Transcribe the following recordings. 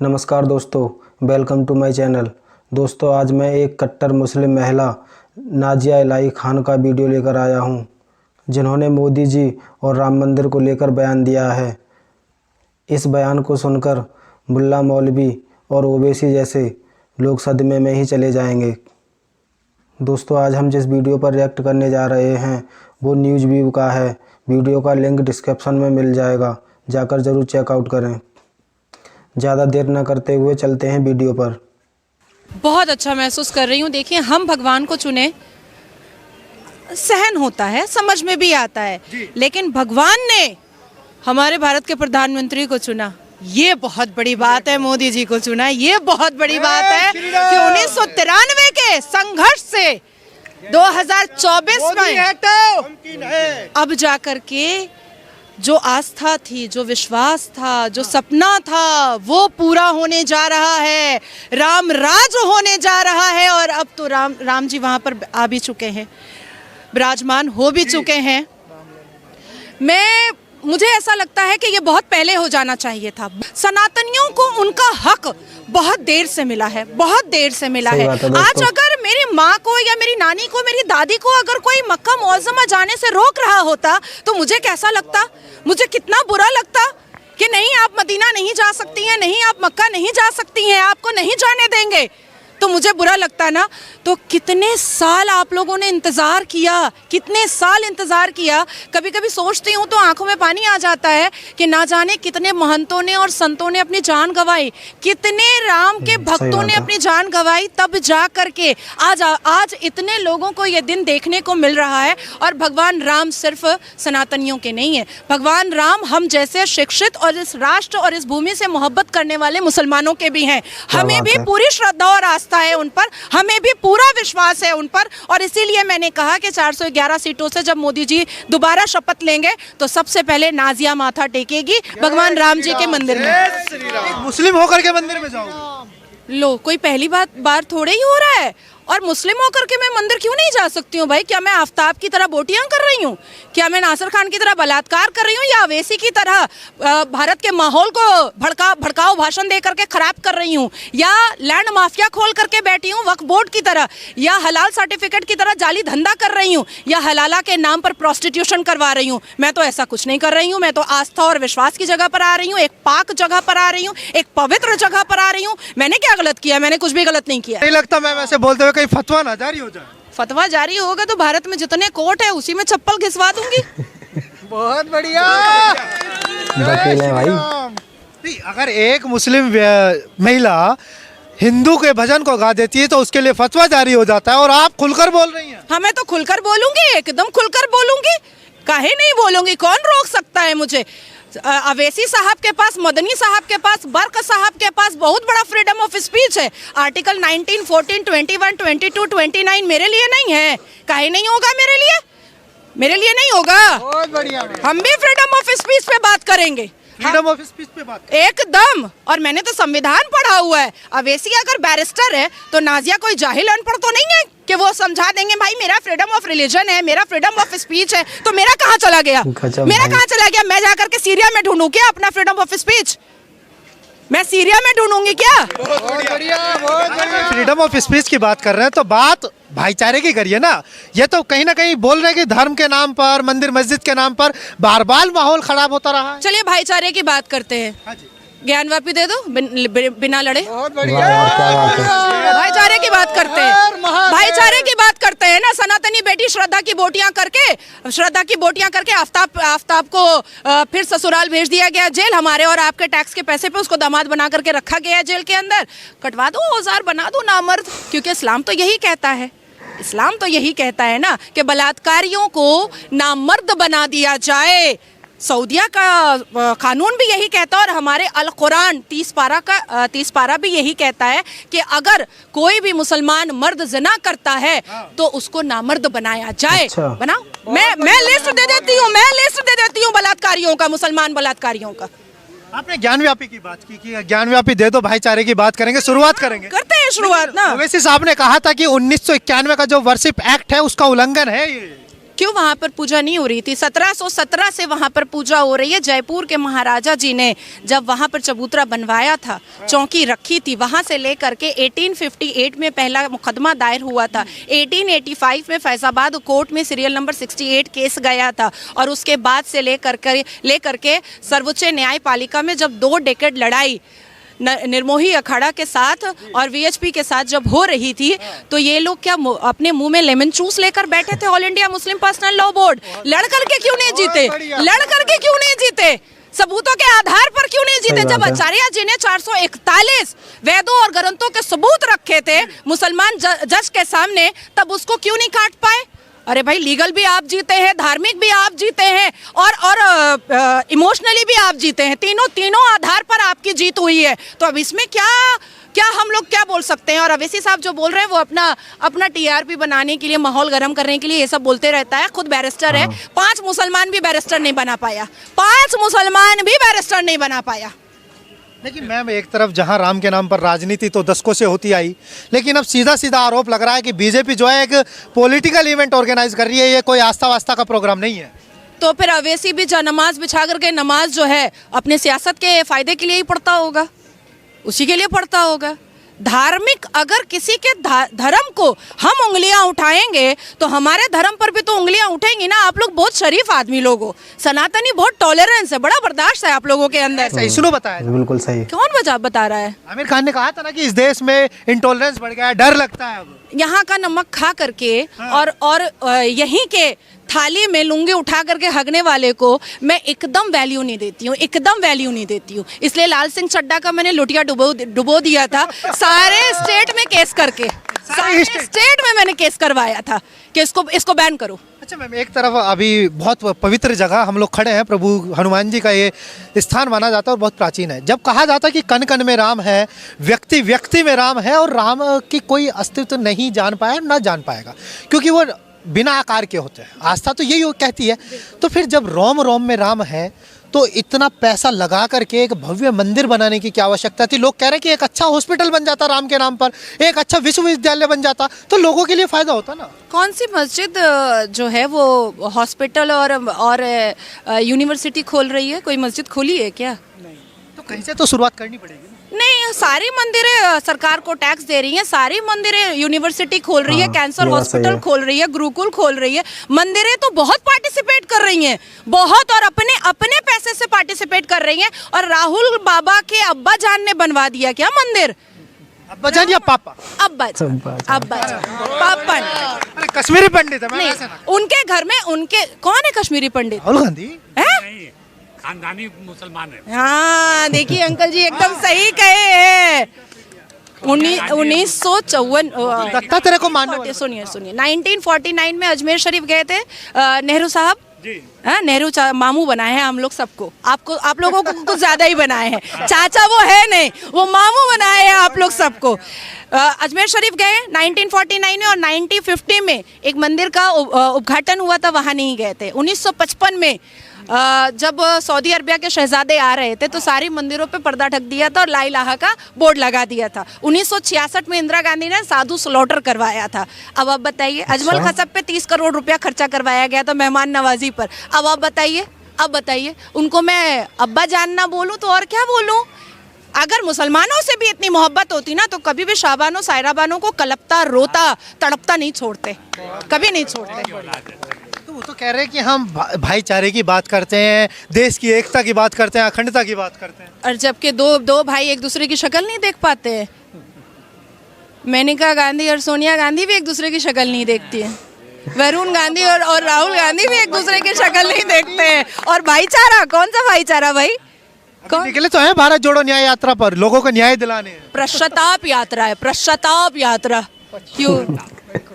नमस्कार दोस्तों, welcome to my channel. दोस्तों, आज मैं एक कट्टर मुस्लिम महिला नाजिया इलाही खान का वीडियो लेकर आया हूं, जिन्होंने मोदी जी और राम मंदिर को लेकर बयान दिया है। इस बयान को सुनकर मुल्ला मौलवी और ओवैसी जैसे लोग सदमे में ही चले जाएंगे। दोस्तों, आज हम जिस वीडियो पर रिएक्ट करने जा रहे हैं वो न्यूज़ व्यू का है। वीडियो का लिंक डिस्क्रिप्शन में मिल जाएगा, जाकर ज़रूर चेकआउट करें। ज़्यादा देर न करते हुए चलते हैं वीडियो पर। बहुत अच्छा महसूस कर रही हूँ। देखिए, हम भगवान को चुने, सहन होता है, समझ में भी आता है, लेकिन भगवान ने हमारे भारत के प्रधानमंत्री को चुना। ये बहुत बड़ी बात है। मोदी जी को चुना, ये बहुत बड़ी बात है कि 1993 के संघर्ष से 2024 में अब जाकर के जो आस्था थी, जो विश्वास था, जो सपना था, वो पूरा होने जा रहा है। राम राज होने जा रहा है। और अब तो राम जी वहाँ पर आ भी चुके हैं, विराजमान हो भी चुके हैं। मुझे ऐसा लगता है कि ये बहुत पहले हो जाना चाहिए था। सनातनियों को उनका हक बहुत देर से मिला है, बहुत देर से मिला है। आज अगर मेरी माँ को या मेरी नानी को, मेरी दादी को अगर कोई मक्का मुअज़्ज़मा जाने से रोक रहा होता तो मुझे कैसा लगता, मुझे कितना बुरा लगता कि नहीं, आप मदीना नहीं जा सकती हैं, नहीं आप मक्का नहीं जा सकती हैं, आपको नहीं जाने देंगे, तो मुझे बुरा लगता ना। तो कितने साल आप लोगों ने इंतज़ार किया, कितने साल इंतज़ार किया। कभी कभी सोचती हूँ तो आंखों में पानी आ जाता है कि ना जाने कितने महंतों ने और संतों ने अपनी जान गंवाई, कितने राम के भक्तों ने अपनी जान गंवाई, तब जा कर के आज इतने लोगों को ये दिन देखने को मिल रहा है। और भगवान राम सिर्फ सनातनियों के नहीं है, भगवान राम हम जैसे शिक्षित और इस राष्ट्र और इस भूमि से मोहब्बत करने वाले मुसलमानों के भी हैं। हमें भी पूरी श्रद्धा और आस्था है उन पर, हमें भी पूरा विश्वास है उन पर। और इसीलिए मैंने कहा कि 411 सीटों से जब मोदी जी दोबारा शपथ लेंगे तो सबसे पहले नाजिया माथा टेकेगी भगवान राम जी के मंदिर में। मुस्लिम होकर के मंदिर में जाऊंगी। लो, कोई पहली बार थोड़े ही हो रहा है। और मुस्लिम होकर के मैं मंदिर क्यों नहीं जा सकती हूँ भाई? क्या मैं आफ्ताब की तरह बोटियां कर रही हूँ? क्या मैं नासिर खान की तरह बलात्कार कर रही हूँ? या अवैसी की तरह भारत के माहौल को भड़काऊ भाषण दे करके खराब कर रही हूँ? या लैंड माफिया खोल करके बैठी हूँ वक्फ बोर्ड की तरह? या हलाल सर्टिफिकेट की तरह जाली धंधा कर रही हूँ? या हलाला के नाम पर प्रोस्टिट्यूशन करवा रही हूँ? मैं तो ऐसा कुछ नहीं कर रही हूँ। मैं तो आस्था और विश्वास की जगह पर आ रही हूँ, एक पाक जगह पर आ रही हूँ, एक पवित्र जगह पर आ रही हूँ। मैंने क्या गलत किया? मैंने कुछ भी गलत नहीं किया। नहीं लगता मैम ऐसे बोलते हुए कहीं फतवा ना जारी हो जाए? फतवा जारी होगा तो भारत में जितने कोर्ट है उसी में चप्पल घिसवा दूंगी। बहुत बढ़िया वकील है भाई। नहीं, अगर एक मुस्लिम महिला हिंदू के भजन को गा देती है तो उसके लिए फतवा जारी हो जाता है, और आप खुलकर बोल रही हैं। हाँ, मैं तो खुलकर बोलूंगी, एकदम खुलकर बोलूंगी। काहे नहीं बोलूंगी? कौन रोक सकता है मुझे? अवैसी साहब के पास, मदनी साहब के पास, बर्क साहब के पास बहुत बड़ा फ्रीडम ऑफ स्पीच है। आर्टिकल 19, 14, 21, 22, 29 मेरे लिए नहीं है। काहे नहीं होगा मेरे लिए? मेरे लिए नहीं होगा। बहुत बढ़िया। हम भी फ्रीडम ऑफ स्पीच पे बात करेंगे, फ्रीडम ऑफ स्पीच पे बात एकदम। और मैंने तो संविधान पढ़ा हुआ है। अवैसी अगर बैरिस्टर है तो नाजिया कोई जाहिल अनपढ़ तो नहीं है कि वो समझा देंगे भाई मेरा फ्रीडम ऑफ रिलीजन है, मेरा फ्रीडम ऑफ स्पीच है। तो मेरा कहाँ चला गया? मेरा कहाँ चला गया? मैं जाकर के सीरिया में ढूंढूं क्या अपना फ्रीडम ऑफ स्पीच? मैं सीरिया में ढूंढूंगी क्या? बहुत बढ़िया। फ्रीडम ऑफ स्पीच की बात कर रहे हैं तो बात भाईचारे की करिए ना। ये तो कहीं ना कहीं बोल रहे हैं कि धर्म के नाम पर, मंदिर मस्जिद के नाम पर बार बार माहौल खराब होता रहा है। चलिए भाईचारे की बात करते हैं। हाँ जी। ज्ञानवापी दे दो बिना लड़े। बहुत बढ़िया। भाईचारे की बात करते हैं, भाईचारे की बात करते हैं ना। सनातनी बेटी श्रद्धा की बोटियां करके आफ्ताब को फिर ससुराल भेज दिया गया जेल। हमारे और आपके टैक्स के पैसे पे उसको दामाद बना करके रखा गया है जेल के अंदर। कटवा दो, औजार बना दो नामर्द, क्योंकि इस्लाम तो यही कहता है। इस्लाम तो यही कहता है ना कि बलात्कारियों को नामर्द बना दिया जाए। सऊदिया का कानून भी यही कहता है और हमारे अल कुरान 30 पारा भी यही कहता है कि अगर कोई भी मुसलमान मर्द ज़िना करता है तो उसको नामर्द बनाया जाए। अच्छा। बनाओ। मैं लिस्ट दे देती हूँ बलात्कारियों का, मुसलमान बलात्कारियों का। आपने ज्ञानव्यापी की बात की कि ज्ञानव्यापी दे दो, भाईचारे की बात करेंगे, शुरुआत करेंगे, करते हैं शुरुआत ना। ओवैसी साहब ने कहा था कि 1991 का जो वर्शिप एक्ट है उसका उल्लंघन है ये। क्यों वहाँ पर पूजा नहीं हो रही थी? 1717 से वहाँ पर पूजा हो रही है। जयपुर के महाराजा जी ने जब वहाँ पर चबूतरा बनवाया था, चौकी रखी थी, वहाँ से लेकर के 1858 में पहला मुकदमा दायर हुआ था। 1885 में फैजाबाद कोर्ट में सीरियल नंबर 68 केस गया था और उसके बाद से लेकर के सर्वोच्च न्यायपालिका में जब 2 डेकेड लड़ाई निर्मोही अखाड़ा के साथ और वीएचपी के साथ जब हो रही थी, तो ये लोग क्या अपने मुंह में लेमन जूस लेकर बैठे थे? All India Muslim personal law board लड़ करके क्यों नहीं जीते? लड़ करके क्यों नहीं जीते? सबूतों के आधार पर क्यों नहीं जीते? जब आचार्य जी ने 441 वेदों और ग्रंथों के सबूत रखे थे मुसलमान जज के सामने, तब उसको क्यों नहीं काट पाए? अरे भाई, लीगल भी आप जीते हैं, धार्मिक भी आप जीते हैं और इमोशनली भी आप जीते हैं। तीनों आधार पर आपकी जीत हुई है। तो अब इसमें क्या हम लोग क्या बोल सकते हैं? और अवैसी साहब जो बोल रहे हैं वो अपना टीआरपी बनाने के लिए, माहौल गर्म करने के लिए ये सब बोलते रहता है। खुद बैरिस्टर है, 5 मुसलमान भी बैरिस्टर नहीं बना पाया, 5 मुसलमान भी बैरिस्टर नहीं बना पाया। लेकिन मैम, एक तरफ जहां राम के नाम पर राजनीति तो दशकों से होती आई, लेकिन अब सीधा आरोप लग रहा है कि बीजेपी जो है एक पॉलिटिकल इवेंट ऑर्गेनाइज कर रही है, ये कोई आस्था वास्ता का प्रोग्राम नहीं है। तो फिर अवैसी भी नमाज बिछा करके नमाज जो है अपने सियासत के फायदे के लिए ही पढ़ता होगा, उसी के लिए पढ़ता होगा। धार्मिक अगर किसी के धर्म को हम उंगलियां उठाएंगे तो हमारे धर्म पर भी तो उंगलियां उठेंगी ना। आप लोग बहुत शरीफ आदमी लोग हो, सनातनी बहुत टॉलरेंस है, बड़ा बर्दाश्त है आप लोगों के अंदर। सही सुनो, बताया बिल्कुल सही। कौन बता रहा है? आमिर खान ने कहा था ना कि इस देश में इंटॉलरेंस बढ़ गया है, डर लगता है। अब यहाँ का नमक खा करके और यहीं के थाली में लुंगी उठा करके हगने वाले को मैं एकदम वैल्यू नहीं देती हूँ, एकदम वैल्यू नहीं देती हूँ। इसलिए लाल सिंह चड्ढा का मैंने लुटिया डुबो दिया था सारे स्टेट में केस करके, सारे स्टेट में मैंने केस करवाया था कि इसको बैन करो। अच्छा मैम, एक तरफ अभी बहुत पवित्र जगह हम लोग खड़े हैं, प्रभु हनुमान जी का ये स्थान माना जाता है और बहुत प्राचीन है। जब कहा जाता है कि कण कण में राम है, व्यक्ति व्यक्ति में राम है और राम की कोई अस्तित्व नहीं जान पाया, ना जान पाएगा, क्योंकि वो बिना आकार के होते हैं। आस्था तो यही कहती है। तो फिर जब रोम में राम है, तो इतना पैसा लगा करके एक भव्य मंदिर बनाने की क्या आवश्यकता थी? लोग कह रहे हैं कि एक अच्छा हॉस्पिटल बन जाता राम के नाम पर, एक अच्छा विश्वविद्यालय बन जाता, तो लोगों के लिए फायदा होता ना। कौन सी मस्जिद जो है वो हॉस्पिटल और यूनिवर्सिटी खोल रही है? कोई मस्जिद खोली है क्या? नहीं। तो कहीं से तो शुरुआत करनी पड़ेगी। नहीं, सारी मंदिरें सरकार को टैक्स दे रही हैं, सारी मंदिरें यूनिवर्सिटी खोल रही है, कैंसर हॉस्पिटल खोल रही है, गुरुकुल खोल रही है। मंदिरें तो बहुत पार्टिसिपेट कर रही हैं, बहुत, और अपने पैसे से पार्टिसिपेट कर रही हैं। और राहुल बाबा के अब्बा जान ने बनवा दिया क्या मंदिर? अब्बा जान या पापा? अब्बा जान, पापा अरे कश्मीरी पंडित है। नहीं, उनके घर में उनके कौन है कश्मीरी पंडित? राहुल गांधी है, खानदानी मुसलमान है। हाँ, देखिए अंकल जी एकदम सही कहे हैं। 1954 तेरे को मानने सुनिए 1949 में अजमेर शरीफ गए थे नेहरू साहब। नेहरू मामू बनाए हैं हम लोग सबको, आप लोगों को कुछ ज्यादा ही बनाए हैं। चाचा वो है नहीं, वो मामू बनाए हैं आप लोग सबको। अजमेर शरीफ गए 1949 में और 1950 में एक मंदिर का उद्घाटन हुआ था, वहाँ नहीं गए थे। 1955 में जब सऊदी अरबिया के शहजादे आ रहे थे तो सारी मंदिरों पे पर्दा ढक दिया था और ला इलाहा का बोर्ड लगा दिया था। 1966 में इंदिरा गांधी ने साधु स्लॉटर करवाया था। अब आप बताइए, अजमल खसब पे 30 करोड़ रुपया खर्चा करवाया गया था मेहमान नवाजी पर। अब आप बताइए उनको मैं अब्बा जान ना बोलूं तो और क्या बोलूं? अगर मुसलमानों से भी इतनी मोहब्बत होती ना तो कभी भी शाबानो सायराबानो को कलपता, रोता, तड़पता नहीं छोड़ते, कभी नहीं छोड़ते। तो वो तो कह रहे हैं कि हम भाईचारे की बात करते हैं, देश की एकता की बात करते हैं, अखंडता की बात करते हैं, और जबकि दो भाई एक दूसरे की शक्ल नहीं देख पाते हैं। मेनका गांधी और सोनिया गांधी भी एक दूसरे की शक्ल नहीं देखती है। वरुण गांधी और राहुल गांधी भी एक दूसरे की शक्ल नहीं देखते हैं। और भाईचारा, कौन सा भाईचारा भाई? निकले तो है भारत जोड़ो न्याय यात्रा पर, लोगों को न्याय दिलाने। पश्चाताप यात्रा है, पश्चाताप यात्रा।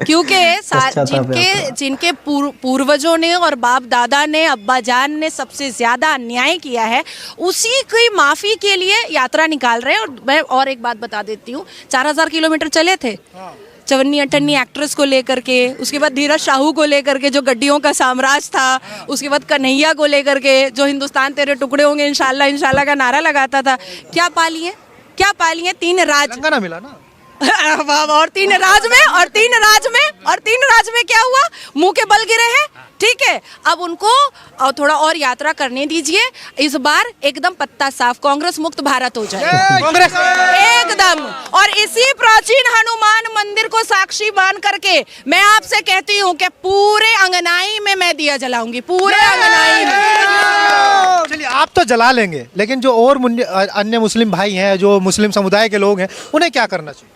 क्योंकि जिनके पूर्वजों ने और बाप दादा ने, अब्बा जान ने सबसे ज्यादा अन्याय किया है, उसी की माफी के लिए यात्रा निकाल रहे हैं। और मैं और एक बात बता देती हूँ, 4000 किलोमीटर चले थे चवन्नी अठन्नी एक्ट्रेस को लेकर के, उसके बाद धीरज शाहू को लेकर के जो गड्डियों का साम्राज्य था, उसके बाद कन्हैया को लेकर के जो हिंदुस्तान तेरे टुकड़े होंगे इंशाल्लाह इंशाल्लाह का नारा लगाता था। क्या पाली है 3 राज? तेलंगाना मिला ना? वाह, और तीन राज में क्या हुआ? मुंह के बल गिरे हैं। ठीक है, अब उनको थोड़ा और यात्रा करने दीजिए। इस बार एकदम पत्ता साफ, कांग्रेस मुक्त भारत हो जाए कांग्रेस एकदम। और इसी प्राचीन हनुमान मंदिर को साक्षी मान करके मैं आपसे कहती हूँ कि पूरे अंगनाई में मैं दिया जलाऊंगी, पूरे अंगनाई में। चलिए, आप तो जला लेंगे, लेकिन जो और अन्य मुस्लिम भाई हैं, जो मुस्लिम समुदाय के लोग हैं, उन्हें क्या करना चाहिए?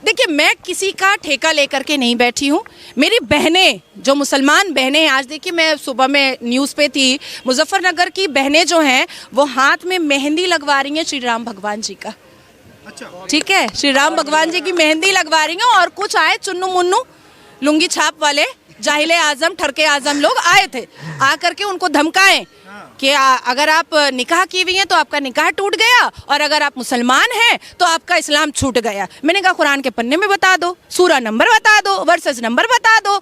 देखिए, मैं किसी का ठेका लेकर के नहीं बैठी हूँ। मेरी बहनें, जो मुसलमान बहनें हैं, आज देखिए मैं सुबह में न्यूज़ पे थी, मुजफ्फरनगर की बहनें जो हैं वो हाथ में मेहंदी लगवा रही हैं श्री राम भगवान जी का। अच्छा, ठीक है, श्री राम भगवान जी की मेहंदी लगवा रही हैं। और कुछ आए चुन्नू मुन्नू लुंगी छाप वाले जाहिले आजम ठरके आजम लोग आए थे, आकर के उनको धमकाएं कि अगर आप निकाह की हुई हैं तो आपका निकाह टूट गया, और अगर आप मुसलमान हैं तो आपका इस्लाम छूट गया। मैंने कहा कुरान के पन्ने में बता दो, सूरा नंबर बता दो, वर्सेस नंबर बता दो,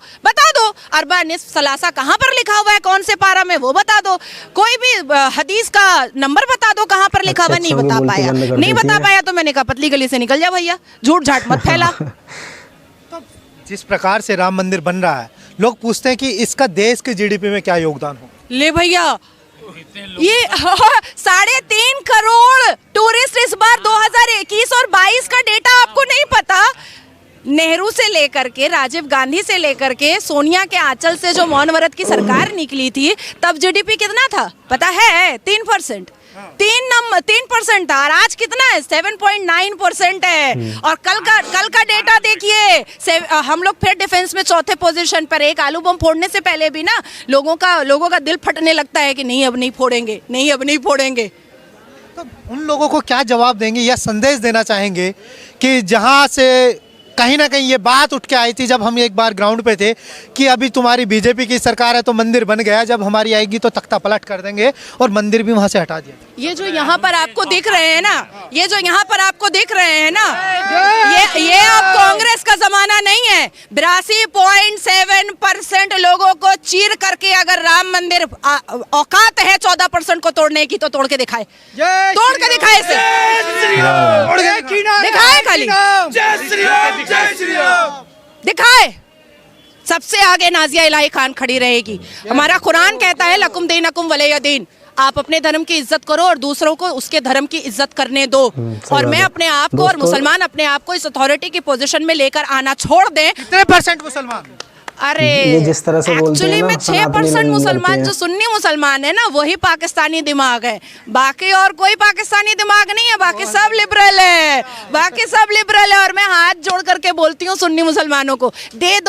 अरबा निस्फ सलासा कहाँ पर लिखा हुआ है, कौन से पारा में, वो बता दो। कोई भी हदीस का नंबर बता दो कहाँ पर लिखा हुआ। नहीं बता पाया तो मैंने कहा पतली गली से निकल जा भैया, झूठ झाट मत फैला। जिस प्रकार से राम मंदिर बन रहा है, लोग पूछते हैं कि इसका देश के जीडीपी में क्या योगदान हो। ले भैया, ये 3.5 करोड़ टूरिस्ट इस बार 2021 और 22 का डेटा आपको नहीं पता। नेहरू से लेकर के, राजीव गांधी से लेकर के, सोनिया के आंचल से जो मौन व्रत की सरकार निकली थी, तब जीडीपी कितना था पता है? 3%। 3% था, और आज कितना है? 7.9% है। और कल का डेटा देखिए, हम लोग फिर डिफेंस में चौथे पोजीशन पर। एक आलू बम फोड़ने से पहले भी ना लोगों का दिल फटने लगता है कि नहीं अब नहीं फोड़ेंगे। तो उन लोगों को क्या जवाब देंगे या संदेश देना चाहेंगे कि जहां से कहीं ना कहीं ये बात उठ के आई थी जब हम एक बार ग्राउंड पे थे कि अभी तुम्हारी बीजेपी की सरकार है तो मंदिर बन गया, जब हमारी आएगी तो तख्ता पलट कर देंगे, और मंदिर भी वहां से हटा दिया। ये जो यहाँ पर आपको दिख रहे हैं ना, ये अब कांग्रेस का जमाना नहीं है। 82.7% लोगों को चीर करके अगर राम मंदिर औकात है 14% को तोड़ने की तो तोड़ के दिखाए, इसे दिखाए, खाली दिखाए। सबसे आगे नाजिया इलाही खान खड़ी रहेगी। हमारा कुरान कहता है लकुम दीनकुम वलिय दीन, आप अपने धर्म की इज्जत करो और दूसरों को उसके धर्म की इज्जत करने दो। और मैं अपने आप को और मुसलमान अपने आप को इस अथॉरिटी की पोजीशन में लेकर आना छोड़ दें। कितने % मुसलमान? अरे ये जिस तरह से बोलते हैं ना, में 6% मुसलमान जो सुन्नी मुसलमान है ना, वही पाकिस्तानी दिमाग है। बाकी और कोई पाकिस्तानी दिमाग नहीं है, बाकी सब लिबरल है, और मैं हाथ जोड़ करके बोलती हूँ सुन्नी मुसलमानों को, दे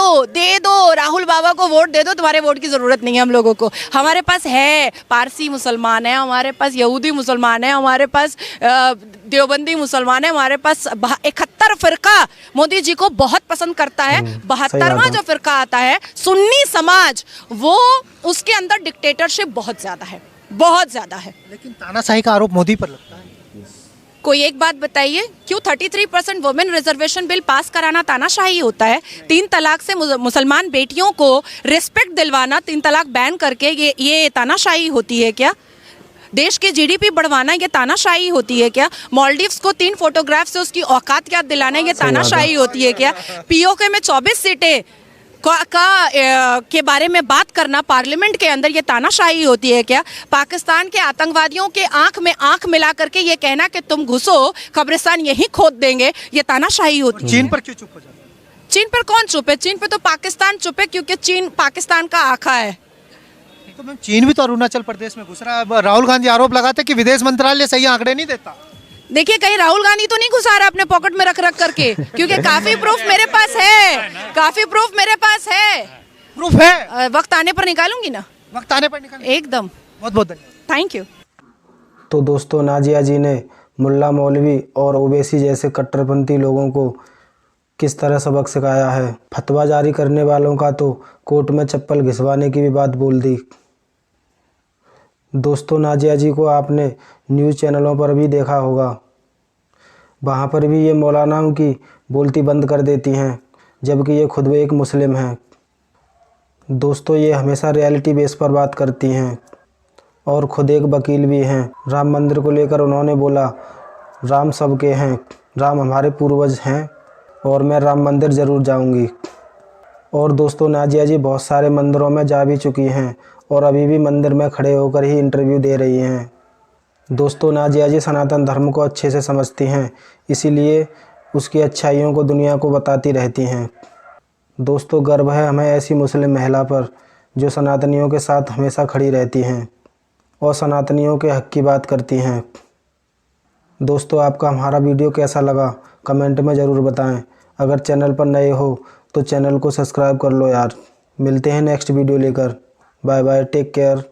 दो राहुल बाबा को वोट दे दो। तुम्हारे वोट की जरूरत नहीं है हम लोगों को। हमारे पास है पारसी मुसलमान है, हमारे पास यहूदी मुसलमान है, हमारे पास देवबंदी मुसलमान है, हमारे पास 71 फिरका मोदी जी को बहुत पसंद करता है। 72वां जो फिरका आता है सुन्नी समाज, वो उसके अंदर डिक्टेटरशिप बहुत ज्यादा है। लेकिन तानाशाही का आरोप मोदी पर लगता है। कोई एक बात बताइए, क्यों 33% वुमेन रिजर्वेशन बिल पास कराना तानाशाही होता है? 3 तलाक से मुसलमान बेटियों को रिस्पेक्ट दिलवाना, 3 तलाक बैन करके ये तानाशाही होती है क्या? देश की जीडीपी बढ़वाना ये तानाशाही होती है क्या? मालदीव्स को 3 फोटोग्राफ से उसकी औकात याद दिलाना ये तानाशाही होती है क्या? पीओके में 24 सीटें के बारे में बात करना पार्लियामेंट के अंदर ये तानाशाही होती है क्या? पाकिस्तान के आतंकवादियों के आंख में आंख मिला करके ये कहना कि तुम घुसो कब्रिस्तान यहीं खोद देंगे, ये तानाशाही होती है। चीन पर क्यों चुप हो जाते? चीन पर कौन चुप है? चीन पे तो पाकिस्तान चुप है, क्योंकि चीन पाकिस्तान का आका है। तो मैम, चीन भी तो अरुणाचल प्रदेश में घुस रहा है। राहुल गांधी आरोप लगाते कि विदेश मंत्रालय सही आंकड़े नहीं देता। देखिए, कहीं राहुल गांधी तो नहीं घुसा रहा अपने पॉकेट में रख करके, क्योंकि काफी प्रूफ मेरे पास है। प्रूफ है, वक्त आने पर निकालूंगी ना, एकदम। बहुत बहुत धन्यवाद, थैंक यू। तो दोस्तों, नाजिया जी ने मुल्ला मौलवी और ओवैसी जैसे कट्टरपंथी लोगों को किस तरह सबक सिखाया है। फतवा जारी करने वालों का तो कोर्ट में चप्पल घिसवाने की भी बात बोल दी। दोस्तों, नाजिया जी को आपने न्यूज़ चैनलों पर भी देखा होगा, वहाँ पर भी ये मौलानाओं की बोलती बंद कर देती हैं, जबकि ये खुद भी एक मुस्लिम हैं। दोस्तों, ये हमेशा रियलिटी बेस पर बात करती हैं और ख़ुद एक वकील भी हैं। राम मंदिर को लेकर उन्होंने बोला, राम सबके हैं, राम हमारे पूर्वज हैं और मैं राम मंदिर ज़रूर जाऊंगी। और दोस्तों नाजिया जी बहुत सारे मंदिरों में जा भी चुकी हैं और अभी भी मंदिर में खड़े होकर ही इंटरव्यू दे रही हैं। दोस्तों नाजिया जी सनातन धर्म को अच्छे से समझती हैं, इसीलिए उसकी अच्छाइयों को दुनिया को बताती रहती हैं। दोस्तों गर्व है हमें ऐसी मुस्लिम महिला पर जो सनातनियों के साथ हमेशा खड़ी रहती हैं और सनातनियों के हक की बात करती हैं। दोस्तों आपका हमारा वीडियो कैसा लगा कमेंट में ज़रूर बताएं। अगर चैनल पर नए हो तो चैनल को सब्सक्राइब कर लो यार। मिलते हैं नेक्स्ट वीडियो लेकर। Bye bye, take care.